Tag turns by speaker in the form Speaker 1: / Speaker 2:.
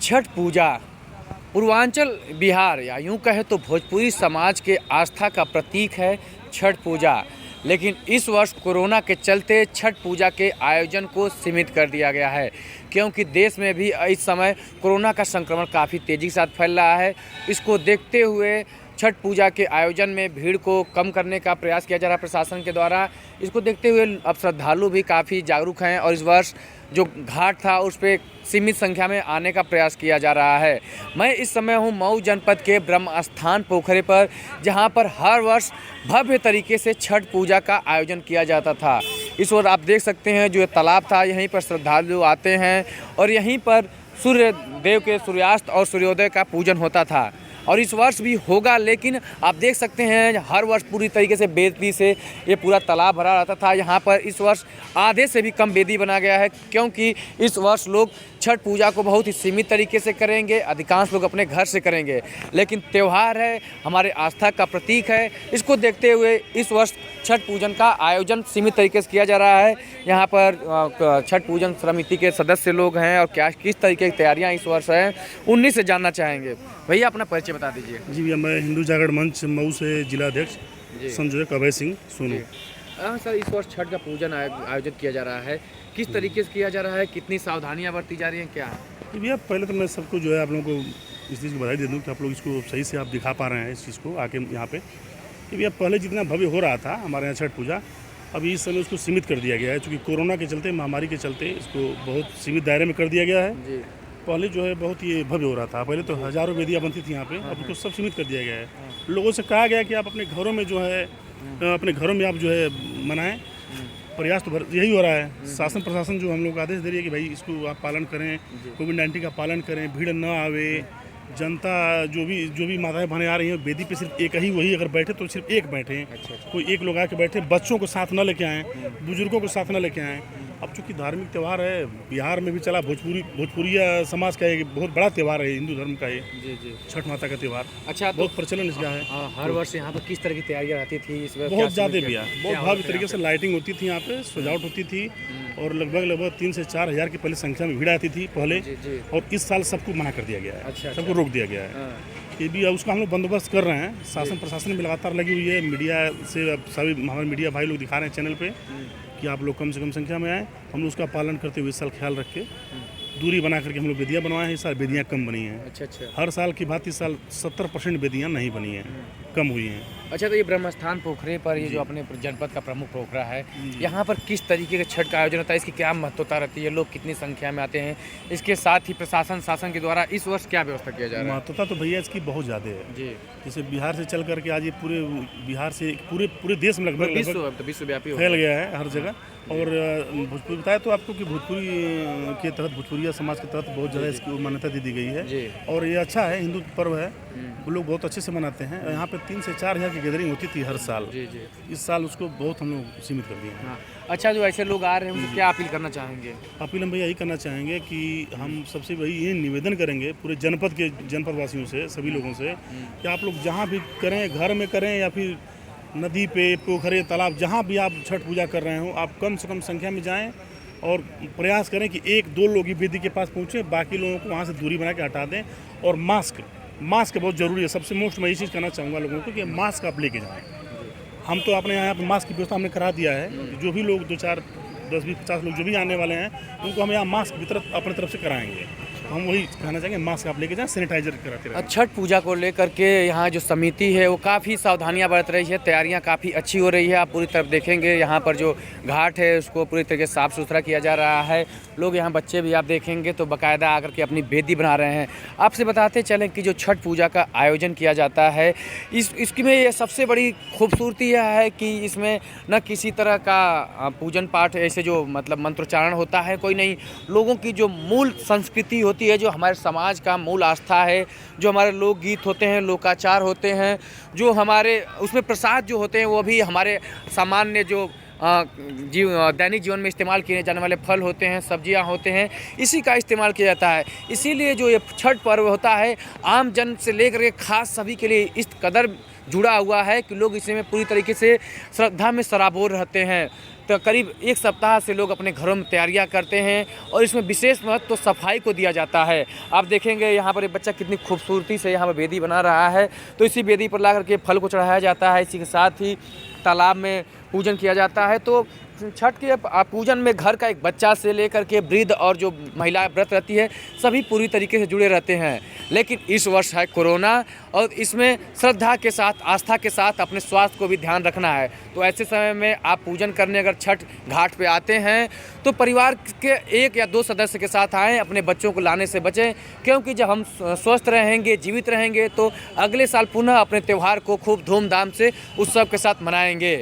Speaker 1: छठ पूजा पूर्वांचल बिहार या यूं कहे तो भोजपुरी समाज के आस्था का प्रतीक है छठ पूजा। लेकिन इस वर्ष कोरोना के चलते छठ पूजा के आयोजन को सीमित कर दिया गया है, क्योंकि देश में भी इस समय कोरोना का संक्रमण काफ़ी तेज़ी के साथ फैल रहा है। इसको देखते हुए छठ पूजा के आयोजन में भीड़ को कम करने का प्रयास किया जा रहा है प्रशासन के द्वारा। इसको देखते हुए अब श्रद्धालु भी काफ़ी जागरूक हैं और इस वर्ष जो घाट था उस पर सीमित संख्या में आने का प्रयास किया जा रहा है। मैं इस समय हूँ मऊ जनपद के ब्रह्म स्थान पोखरे पर, जहाँ पर हर वर्ष भव्य तरीके से छठ पूजा का आयोजन किया जाता था। इस वक्त आप देख सकते हैं जो तालाब था, यहीं पर श्रद्धालु आते हैं और यहीं पर सूर्य देव के सूर्यास्त और सूर्योदय का पूजन होता था और इस वर्ष भी होगा। लेकिन आप देख सकते हैं हर वर्ष पूरी तरीके से बेदी से ये पूरा तालाब भरा रहता था। यहाँ पर इस वर्ष आधे से भी कम बेदी बना गया है, क्योंकि इस वर्ष लोग छठ पूजा को बहुत ही सीमित तरीके से करेंगे। अधिकांश लोग अपने घर से करेंगे, लेकिन त्यौहार है, हमारे आस्था का प्रतीक है। इसको देखते हुए इस वर्ष छठ पूजन का आयोजन सीमित तरीके से किया जा रहा है। यहाँ पर छठ पूजन समिति के सदस्य लोग हैं और किस तरीके की तैयारियाँ इस वर्ष हैं, उन्हीं से जानना चाहेंगे। भैया अपना परिचय बता दीजिए।
Speaker 2: जी भैया, मैं हिंदू जागरण मंच मऊ से जिलाध्यक्ष संजय अभय सिंह सोनू।
Speaker 1: हाँ सर, इस वर्ष छठ का पूजन आयोजित किया जा रहा है, किस तरीके से किया जा रहा है, कितनी सावधानियां बरती जा रही हैं, क्या है?
Speaker 2: भैया पहले तो मैं सबको जो है आप लोगों को इस चीज़ की बधाई दे दूं कि आप लोग इसको सही से आप दिखा पा रहे हैं इस चीज़ को आके यहाँ पे। कि भैया पहले जितना भव्य हो रहा था हमारे यहाँ छठ पूजा, अभी इस समय उसको सीमित कर दिया गया है, क्योंकि कोरोना के चलते, महामारी के चलते इसको बहुत सीमित दायरे में कर दिया गया है जी। पहले जो है बहुत ये भव्य हो रहा था, पहले तो हज़ारों वेदियाँ बनती थी यहाँ पे, अब उसको सब सीमित कर दिया गया है। लोगों से कहा गया कि आप अपने घरों में जो है अपने घरों में आप जो है मनाएं। प्रयास तो यही हो रहा है। शासन प्रशासन जो हम लोग आदेश दे रही है कि भाई इसको आप पालन करें, कोविड-19 का पालन करें, भीड़ न आवे। जनता जो भी माताएं बहनें आ रही हैं, वेदी पे सिर्फ एक ही, वही अगर बैठे तो सिर्फ एक बैठे। कोई एक लोग आके बैठे, बच्चों को साथ न लेके आएँ, बुजुर्गों को साथ न लेके आएँ। अब चूँकि धार्मिक त्यौहार है, बिहार में भी चला, भोजपुरिया समाज का एक बहुत बड़ा त्यौहार है हिंदू धर्म का, ये छठ माता का त्यौहार।
Speaker 1: अच्छा,
Speaker 2: बहुत प्रचलन इसका है।
Speaker 1: हर वर्ष यहाँ पर किस तरह की तैयारियाँ रहती थी इस वर्ष?
Speaker 2: बहुत ज़्यादा भैया, बहुत भव्य तरीके से लाइटिंग होती थी यहाँ पे, सजावट होती थी और लगभग 3 से 4 हज़ार की पहले संख्या में भीड़ आती थी पहले। और इस साल सबको मना कर दिया गया है, सबको रोक दिया गया है। ये भी उसका हम लोग बंदोबस्त कर रहे हैं। शासन प्रशासन भी लगातार लगी हुई है। मीडिया से अब सभी हमारे मीडिया भाई लोग दिखा रहे हैं चैनल पे कि आप लोग कम से कम संख्या में आएँ। हम लोग उसका पालन करते हुए इस साल ख्याल रख के दूरी बना करके हम लोग बेदियाँ बनवाए हैं। इस साल बेदियाँ कम बनी हैं। अच्छा। हर साल की बात इस साल 70% बेदियाँ नहीं बनी हैं, कम हुई हैं।
Speaker 1: अच्छा, तो ये ब्रह्म स्थान पोखरे पर ये जो अपने जनपद का प्रमुख पोखरा है, यहाँ पर किस तरीके का छठ का आयोजन होता है, इसकी क्या महत्वता रहती है, लोग कितनी संख्या में आते हैं, इसके साथ ही शासन के द्वारा इस वर्ष क्या व्यवस्था किया जा रहा है?
Speaker 2: महत्वता तो भैया इसकी बहुत ज़्यादा है जी। जैसे बिहार से चल करके आज ये पूरे बिहार से पूरे देश में लगभग
Speaker 1: विश्वव्यापी
Speaker 2: फैल गया है हर जगह। और भोजपुरी बताया तो आपको कि भोजपुरी के तहत, भोजपुरिया समाज के तहत बहुत ज़्यादा इसकी मान्यता दे दी गई है और ये अच्छा है, हिंदू पर्व है, वो लोग बहुत अच्छे से मनाते हैं। यहाँ पे 3 से 4 हज़ार की गैदरिंग होती थी हर साल। इस साल उसको बहुत हम लोग सीमित कर दिए हैं।
Speaker 1: अच्छा, जो ऐसे लोग आ रहे हैं उनको क्या अपील करना चाहेंगे?
Speaker 2: अपील हम भैया यही करना चाहेंगे कि हम सबसे वही ये निवेदन करेंगे पूरे जनपद वासियों से, सभी लोगों से, कि आप लोग जहाँ भी करें, घर में करें या फिर नदी पे, पोखरे, तालाब, जहाँ भी आप छठ पूजा कर रहे हो, आप कम से कम संख्या में जाएं और प्रयास करें कि 1-2 लोग ही वेदी के पास पहुँचे, बाकी लोगों को वहाँ से दूरी बना के हटा दें। और मास्क बहुत ज़रूरी है। सबसे मोस्ट मैं ये चीज़ कहना चाहूँगा लोगों को कि मास्क आप लेके जाएँ। हम तो अपने यहाँ पे मास्क की व्यवस्था हमने करा दिया है। जो भी लोग 2, 4, 10, 20, 50 लोग जो भी आने वाले हैं, उनको हम यहाँ मास्क वितरण अपने तरफ से कराएंगे। हम वही कहना चाहेंगे, मास्क आप लेके जाएं, सैनिटाइजर कराते रहें।
Speaker 1: छठ पूजा को लेकर के यहाँ जो समिति है वो काफ़ी सावधानियां बरत रही है, तैयारियां काफ़ी अच्छी हो रही है। आप पूरी तरफ देखेंगे यहाँ पर जो घाट है उसको पूरी तरीके से साफ़ सुथरा किया जा रहा है। लोग यहाँ बच्चे भी आप देखेंगे तो बाकायदा आकर के अपनी बेदी बना रहे हैं। आपसे बताते चलें कि जो छठ पूजा का आयोजन किया जाता है, इसमें ये सबसे बड़ी खूबसूरती यह है कि इसमें न किसी तरह का पूजन पाठ ऐसे जो मतलब मंत्रोच्चारण होता है, कोई नहीं। लोगों की जो मूल संस्कृति होती है, जो हमारे समाज का मूल आस्था है, जो हमारे लोकगीत होते हैं, लोकाचार होते हैं, जो हमारे उसमें प्रसाद जो होते हैं वो भी हमारे सामान्य जो दैनिक जीवन में इस्तेमाल किए जाने वाले फल होते हैं, सब्जियां होते हैं, इसी का इस्तेमाल किया जाता है। इसीलिए जो ये छठ पर्व होता है आम जन से लेकर के खास सभी के लिए इस कदर जुड़ा हुआ है कि लोग इसमें पूरी तरीके से श्रद्धा में सराबोर रहते हैं। तो करीब एक सप्ताह से लोग अपने घरों में तैयारियां करते हैं और इसमें विशेष महत्व तो सफाई को दिया जाता है। आप देखेंगे यहाँ पर एक बच्चा कितनी खूबसूरती से यहाँ पर बेदी बना रहा है, तो इसी बेदी पर ला करके फल को चढ़ाया जाता है। इसी के साथ ही तालाब में पूजन किया जाता है। तो छठ के पूजन में घर का एक बच्चा से लेकर के वृद्ध और जो महिला व्रत रहती है सभी पूरी तरीके से जुड़े रहते हैं। लेकिन इस वर्ष है कोरोना और इसमें श्रद्धा के साथ, आस्था के साथ अपने स्वास्थ्य को भी ध्यान रखना है। तो ऐसे समय में आप पूजन करने अगर छठ घाट पे आते हैं तो परिवार के 1 या 2 सदस्य के साथ आएँ, अपने बच्चों को लाने से बचें, क्योंकि जब हम स्वस्थ रहेंगे, जीवित रहेंगे तो अगले साल पुनः अपने त्यौहार को खूब धूमधाम से उत्सव के साथ मनाएंगे।